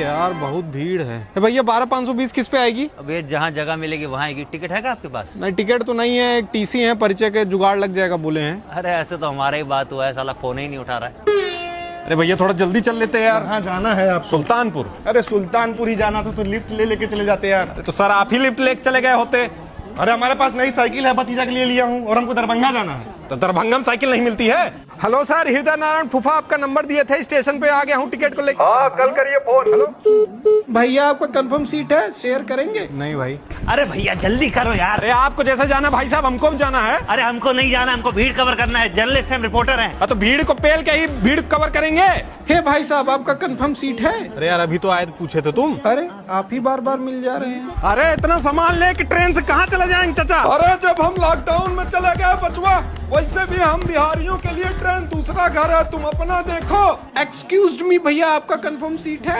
यार बहुत भीड़ है। भैया 12,520 किस पे आएगी? अब ये जहाँ जगह मिलेगी वहाँ आएगी। टिकट है क्या आपके पास? नहीं टिकट तो नहीं है, एक टीसी है, परिचय के जुगाड़ लग जाएगा बोले हैं। अरे ऐसे तो हमारा ही बात हुआ है, साला फोन ही नहीं उठा रहा है। अरे भैया थोड़ा जल्दी चल लेते हैं यार। कहाँ जाना है आप? सुल्तानपुर। अरे सुल्तानपुर ही जाना था तो लिफ्ट ले लेके चले जाते यार। तो सर आप ही लिफ्ट लेके चले गए होते। अरे हमारे पास नई साइकिल है, भतीजा के लिए लिया हूँ और हमको दरभंगा जाना है। तो दरभंगा में साइकिल नहीं मिलती है? हेलो सर, हृदय नारायण फूफा आपका नंबर दिए थे, स्टेशन पे आ गया हूँ टिकट को लेकर। हाँ कल करिए फोन। हेलो भैया आपका कंफर्म सीट है, शेयर करेंगे? नहीं भाई। अरे भैया जल्दी करो यार। अरे आपको जैसे जाना भाई साहब, हमको भी जाना है। अरे हमको नहीं जाना, हमको भीड़ कवर करना है। जर्नलिस्ट हम, रिपोर्टर हैं। तो भीड़ को पेल के ही भीड़ कवर करेंगे। हे भाई साहब आपका कंफर्म सीट है? अरे यार अभी तो आए पूछे थे तुम। अरे आप ही बार बार मिल जा रहे हैं। अरे इतना सामान लेके ट्रेन से कहाँ चले जाएंगे चाचा? अरे जब हम लॉकडाउन में चले गए बचवा, वैसे भी हम बिहारियों के लिए ट्रेन दूसरा घर है, तुम अपना देखो। एक्सक्यूज मी भैया आपका कंफर्म सीट है?